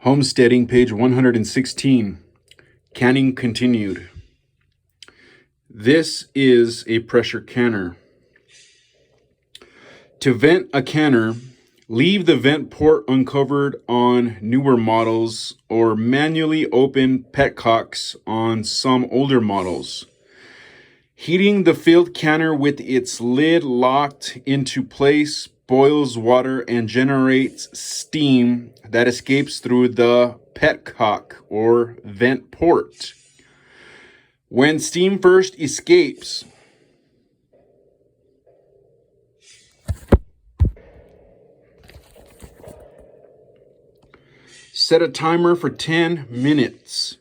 Homesteading, page 116. Canning continued. This is a pressure canner. To vent a canner, leave the vent port uncovered on newer models or manually open petcocks on some older models. Heating the filled canner with its lid locked into place boils water and generates steam that escapes through the petcock or vent port. When steam first escapes, set a timer for 10 minutes.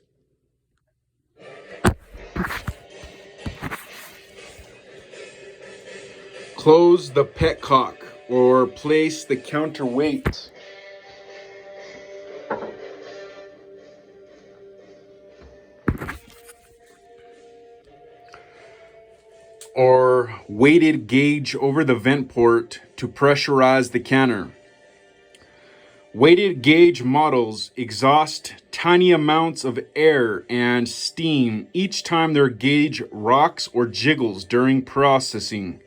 Close the petcock or place the counterweight. Or weighted gauge over the vent port to pressurize the canner. Weighted gauge models exhaust tiny amounts of air and steam each time their gauge rocks or jiggles during processing.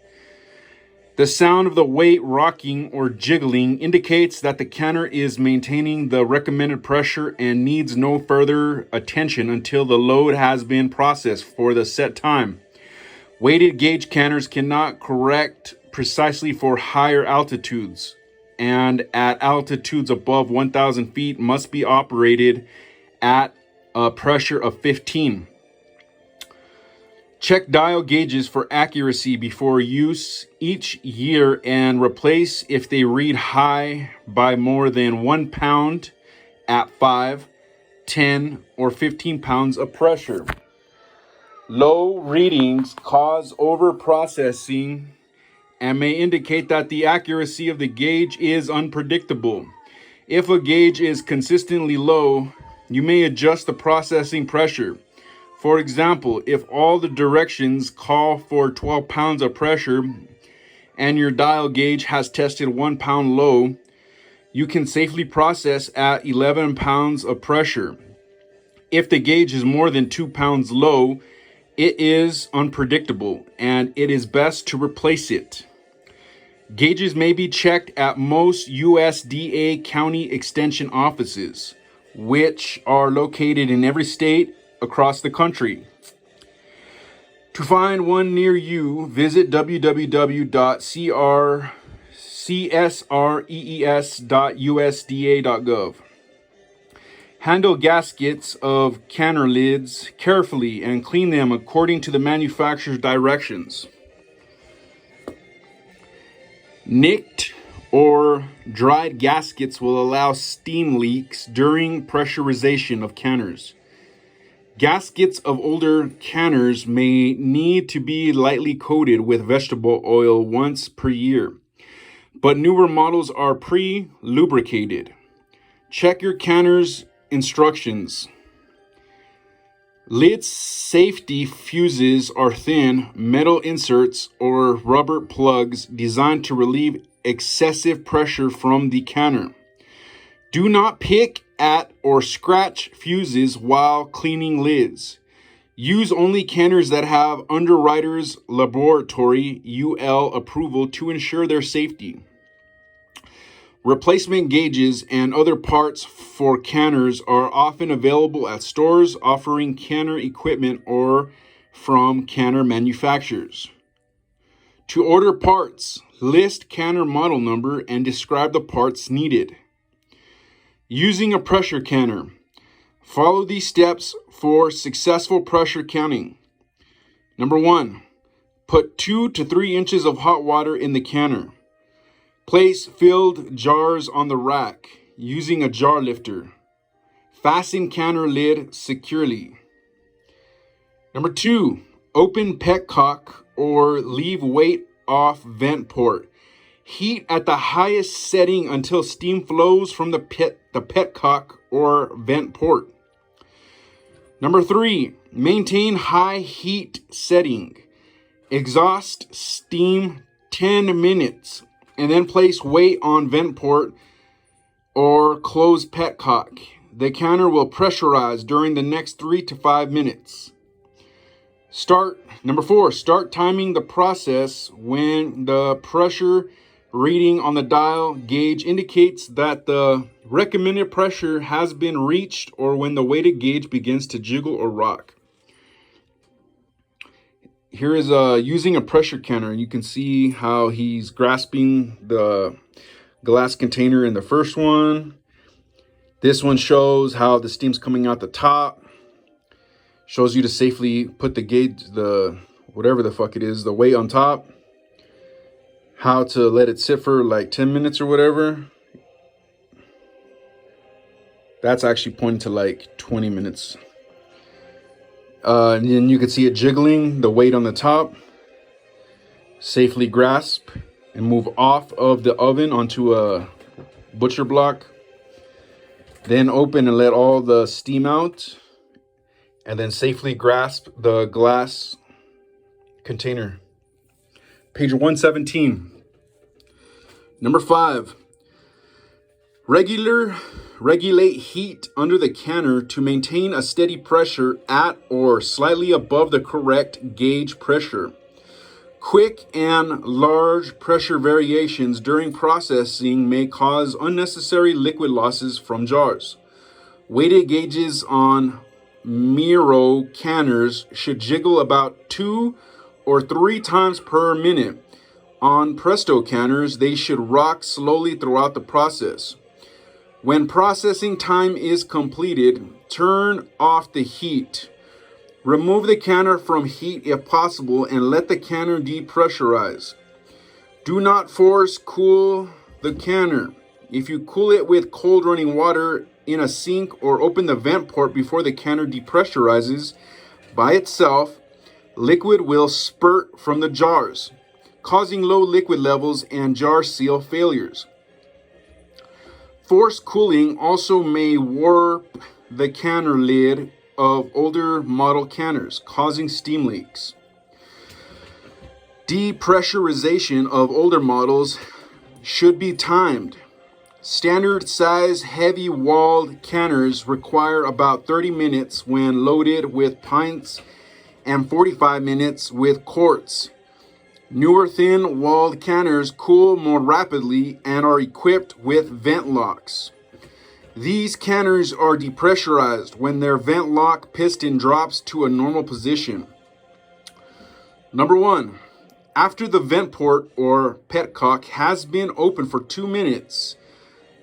The sound of the weight rocking or jiggling indicates that the canner is maintaining the recommended pressure and needs no further attention until the load has been processed for the set time. Weighted gauge canners cannot correct precisely for higher altitudes, and at altitudes above 1,000 feet must be operated at a pressure of 15. Check dial gauges for accuracy before use each year and replace if they read high by more than 1 pound at 5, 10, or 15 pounds of pressure. Low readings cause overprocessing and may indicate that the accuracy of the gauge is unpredictable. If a gauge is consistently low, you may adjust the processing pressure. For example, if all the directions call for 12 pounds of pressure and your dial gauge has tested 1 pound low, you can safely process at 11 pounds of pressure. If the gauge is more than 2 pounds low, it is unpredictable and it is best to replace it. Gauges may be checked at most USDA county extension offices, which are located in every state across the country. To find one near you, visit www.csrees.usda.gov. Handle gaskets of canner lids carefully and clean them according to the manufacturer's directions. Nicked or dried gaskets will allow steam leaks during pressurization of canners. Gaskets of older canners may need to be lightly coated with vegetable oil once per year, but newer models are pre-lubricated. Check your canner's instructions. Lid safety fuses are thin metal inserts or rubber plugs designed to relieve excessive pressure from the canner. Do not pick at or scratch fuses while cleaning lids. Use only canners that have Underwriters Laboratory UL approval to ensure their safety. Replacement gauges and other parts for canners are often available at stores offering canner equipment or from canner manufacturers. To order parts, list canner model number and describe the parts needed. Using a pressure canner. Follow these steps for successful pressure canning. Number 1, put 2 to 3 inches of hot water in the canner. Place filled jars on the rack using a jar lifter. Fasten canner lid securely. Number 2, open petcock or leave weight off vent port. Heat at the highest setting until steam flows from the petcock or vent port. Number 3, maintain high heat setting. Exhaust steam 10 minutes and then place weight on vent port or close petcock. the canner will pressurize during the next 3 to 5 minutes. Number 4, start timing the process when the pressure reading on the dial gauge indicates that the recommended pressure has been reached or when the weighted gauge begins to jiggle or rock. Here is using a pressure canner. You can see how he's grasping the glass container in the first one. This one shows how the steam's coming out the top. Shows you to safely put the gauge, whatever the fuck it is, the weight on top. How to let it sit for like 10 minutes or whatever. That's actually pointing to like 20 minutes. And then you can see it jiggling, the weight on the top. Safely grasp and move off of the oven onto a butcher block. Then open and let all the steam out. And then safely grasp the glass container. Page 117. Number 5. Regulate heat under the canner to maintain a steady pressure at or slightly above the correct gauge pressure. Quick and large pressure variations during processing may cause unnecessary liquid losses from jars. Weighted gauges on Miro canners should jiggle about 2 or 3 times per minute. On Presto canners, they should rock slowly throughout the process. When processing time is completed, turn off the heat. Remove the canner from heat if possible and let the canner depressurize. Do not force cool the canner. If you cool it with cold running water in a sink or open the vent port before the canner depressurizes by itself, liquid will spurt from the jars, causing low liquid levels and jar seal failures. Forced cooling also may warp the canner lid of older model canners, causing steam leaks. Depressurization of older models should be timed. Standard size heavy walled canners require about 30 minutes when loaded with pints and 45 minutes with quarts. Newer thin walled canners cool more rapidly and are equipped with vent locks. These canners are depressurized when their vent lock piston drops to a normal position. Number 1, after the vent port or petcock has been open for 2 minutes,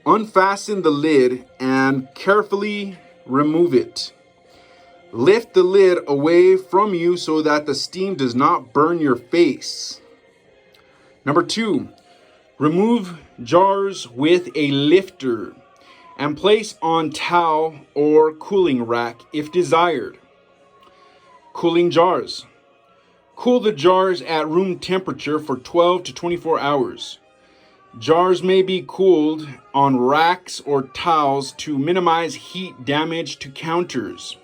unfasten the lid and carefully remove it. Lift the lid away from you so that the steam does not burn your face. Number 2, remove jars with a lifter and place on towel or cooling rack if desired. Cooling jars. Cool the jars at room temperature for 12 to 24 hours. Jars may be cooled on racks or towels to minimize heat damage to counters.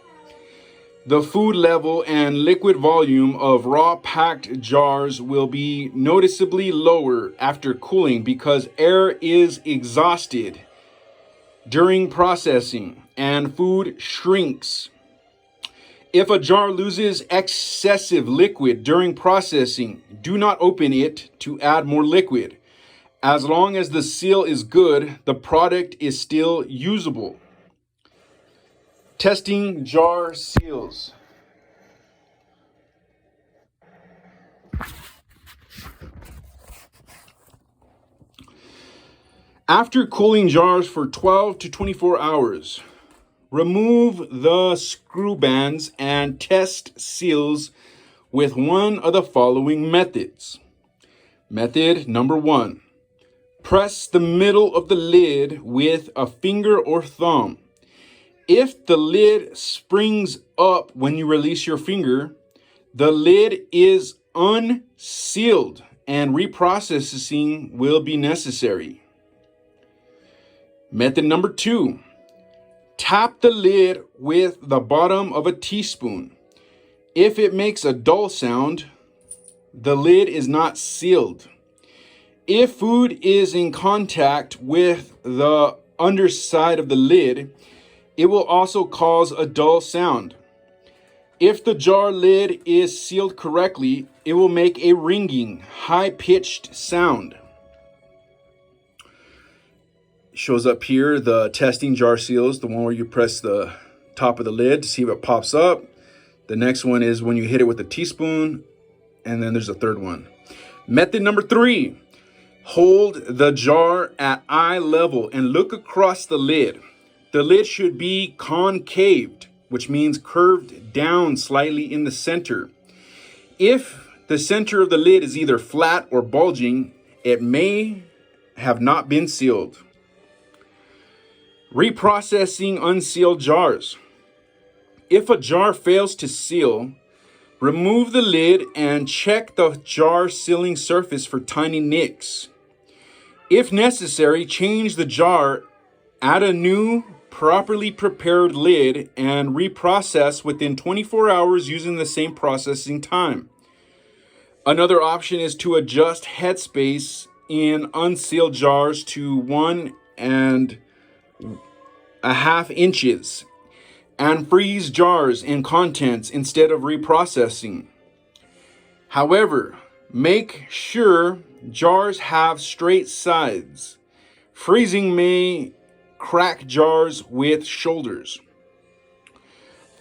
The food level and liquid volume of raw packed jars will be noticeably lower after cooling because air is exhausted during processing and food shrinks. If a jar loses excessive liquid during processing, do not open it to add more liquid. As long as the seal is good, the product is still usable. Testing jar seals. After cooling jars for 12 to 24 hours, remove the screw bands and test seals with one of the following methods. Method number 1. Press the middle of the lid with a finger or thumb. If the lid springs up when you release your finger, the lid is unsealed and reprocessing will be necessary. Method number 2. Tap the lid with the bottom of a teaspoon. If it makes a dull sound, the lid is not sealed. If food is in contact with the underside of the lid, It will also cause a dull sound. If the jar lid is sealed correctly, it will make a ringing, high-pitched sound. Shows up here the testing jar seals, the one where you press the top of the lid to see what pops up. The next one is when you hit it with a teaspoon, and then there's a third one. Method number 3, hold the jar at eye level and look across the lid. The lid should be concaved, which means curved down slightly in the center. If the center of the lid is either flat or bulging, it may have not been sealed. Reprocessing unsealed jars. If a jar fails to seal, remove the lid and check the jar sealing surface for tiny nicks. If necessary, change the jar, add a new, properly prepared lid, and reprocess within 24 hours using the same processing time. Another option is to adjust headspace in unsealed jars to 1.5 inches and freeze jars and contents instead of reprocessing. However, make sure jars have straight sides. Freezing may crack jars with shoulders.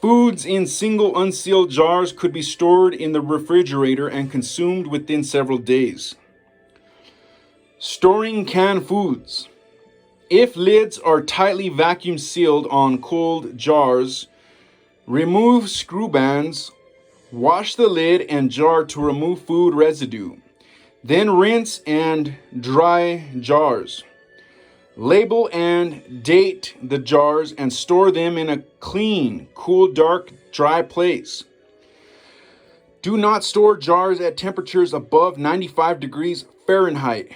Foods in single unsealed jars could be stored in the refrigerator and consumed within several days. Storing canned foods. If lids are tightly vacuum sealed on cold jars, remove screw bands, wash the lid and jar to remove food residue. Then rinse and dry jars. Label and date the jars and store them in a clean, cool, dark, dry place. Do not store jars at temperatures above 95 degrees Fahrenheit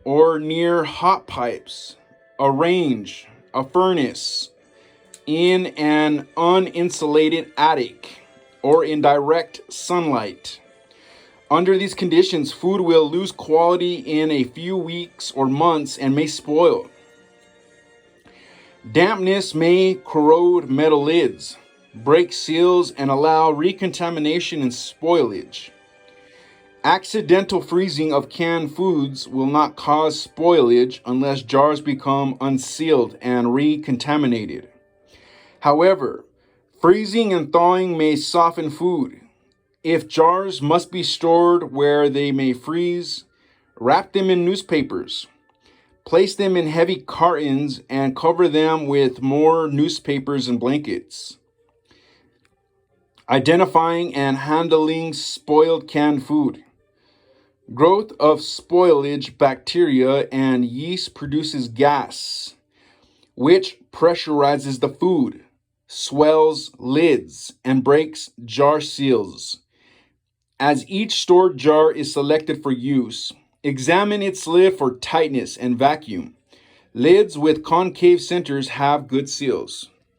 or near hot pipes, a range, a furnace, in an uninsulated attic, or in direct sunlight. Under these conditions, food will lose quality in a few weeks or months and may spoil. Dampness may corrode metal lids, break seals, and allow recontamination and spoilage. Accidental freezing of canned foods will not cause spoilage unless jars become unsealed and recontaminated. However, freezing and thawing may soften food. If jars must be stored where they may freeze, wrap them in newspapers. Place them in heavy cartons and cover them with more newspapers and blankets. Identifying and handling spoiled canned food. Growth of spoilage bacteria and yeast produces gas, which pressurizes the food, swells lids, and breaks jar seals. As each stored jar is selected for use, examine its lid for tightness and vacuum. Lids with concave centers have good seals.